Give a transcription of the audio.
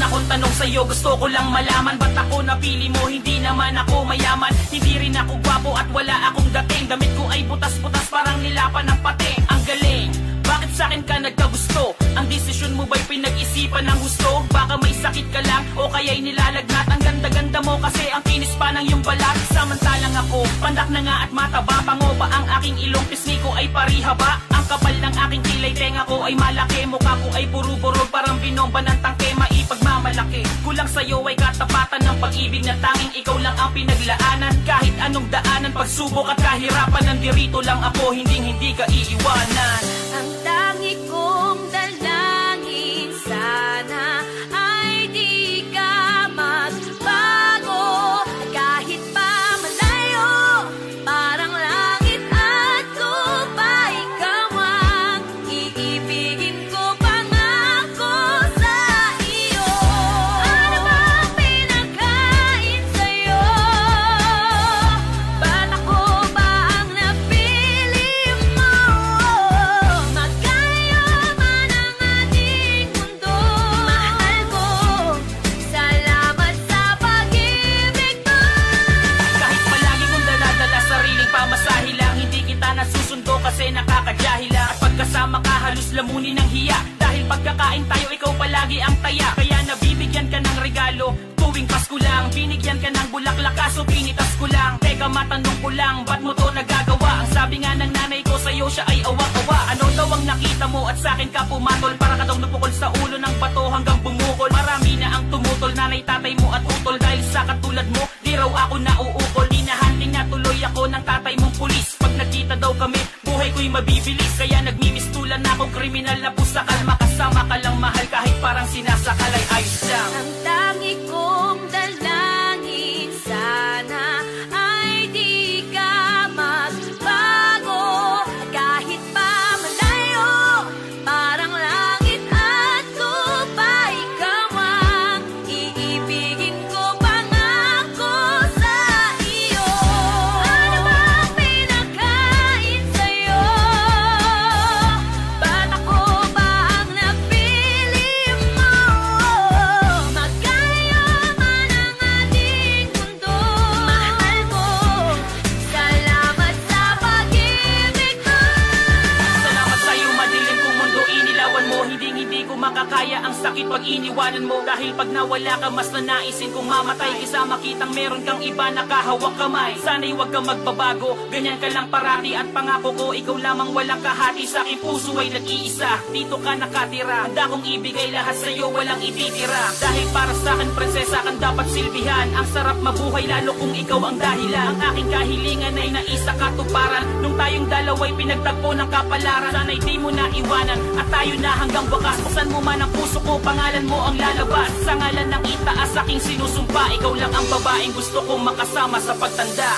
akong tanong sa'yo, gusto ko lang malaman, ba't ako napili mo? Hindi naman ako mayaman, hindi rin ako gwapo at wala akong dating. Damit ko ay butas-butas parang nilapan ng pating. Ang galing, bakit sa'kin ka nagkagusto? Ang desisyon mo ba'y pinag-isipan ng gusto? Baka may sakit ka lang o kaya'y nilalagnat. Ang ganda-ganda mo kasi ang kinis pa ng iyong balat. Samantalang ako, pandak na nga at mataba. Pango pa ang aking ilong, pisngi ko ay parihaba. Ang kapal ng aking kilay, tenga ko ay malaki. Mukha ko ay puro-burog, parang binomba ng tangke. Maipagmamalaki, kulang sa'yo ay katapatan ng pag-ibig na tanging ikaw lang ang pinaglaanan. Kahit anong daanan, pagsubok at kahirapan, nandirito lang ako, hindi ka iiwanan. Ang tangi kong dalangin sana ay di ka magbago. Kahit pa malayo, parang langit at lupa, ikaw ang iibigin ko, pangako sa iyo. Ano bang pinagkain sa'yo? Ba't ako ba ang napili mo? Magkayaman ang ating mundo. Mahal ko, salamat sa pag-ibig mo. Kahit palagi kong dala-dala sariling pamasahe lang, hindi kita nasusundo kasi nakakadyahi lang. At pagkasama ka halos lamunin ng hiya, dahil pagkakain tayo ikaw palagi ang taya. Kaya nabibigyan ka ng regalo tuwing Pasko lang, binigyan ka ng bulaklak kaso pinitas ko lang. Teka matanong ko lang, ba't mo to nagagawa? Ang sabi nga ng nanay ko sa'yo siya ay awak-awa. Ano daw ang nakita mo at sa'kin ka pumatol? Para ka daw napukol sa ulo ng bato hanggang bumukol. Marami na ang tumutol, nanay, tatay mo at utol. Dahil sa katulad mo, di raw ako nauukol. Hinahandling na tuloy ako ng tatay mong pulis. Pag nakita daw kami, buhay ko'y mabibilis. Kaya nagmimistulan na ako, kriminal na pusakal. Makasama ka lang mahal kahit parang sinasakal ay ayos lang. Ang tangi kong dalangin sana ay di ka magbago. Kahit pa malayo, parang langit at lupa, ikaw ang iibigin ko, pangako sa iyo. Ano bang pinagkain sa'yo? Ba't ako ba ang napili mo? Magkayaman ang ating mundo. Mahal ko, salamat sa pag-ibig mo. Salamat sa'yo, madilim kong mundo, inilawan mo. Hindi ko makakaya ang sakit pag iniwanan mo. Dahil pag nawala ka, mas nanaisin kong mamatay. Kaysa makitang meron kang iba nakahawak kamay. Sana'y huwag kang magbabago, ganyan ka lang parati. At pangako ko, ikaw lamang walang kahati. Sa aking puso ay nag-iisa, dito ka nakatira. Handa kong ibigay lahat sa'yo, walang ititira. Dahil para sa'kin, prinsesa kang dapat silbihan. Ang sarap mabuhay lalo kung ikaw ang dahilan. Ang aking kahilingan ay naisa katuparan. Nung tayong dalawa'y pinagtagpo ng kapalaran. Sana'y di mo na iwanan at tayo na hanggang wakas. Buksan mo man ang puso ko, pangalan mo ang lalabas. Sa ngalan ng itaas aking sinusumpa, ikaw lang ang babaeng gusto kong makasama sa pagtanda.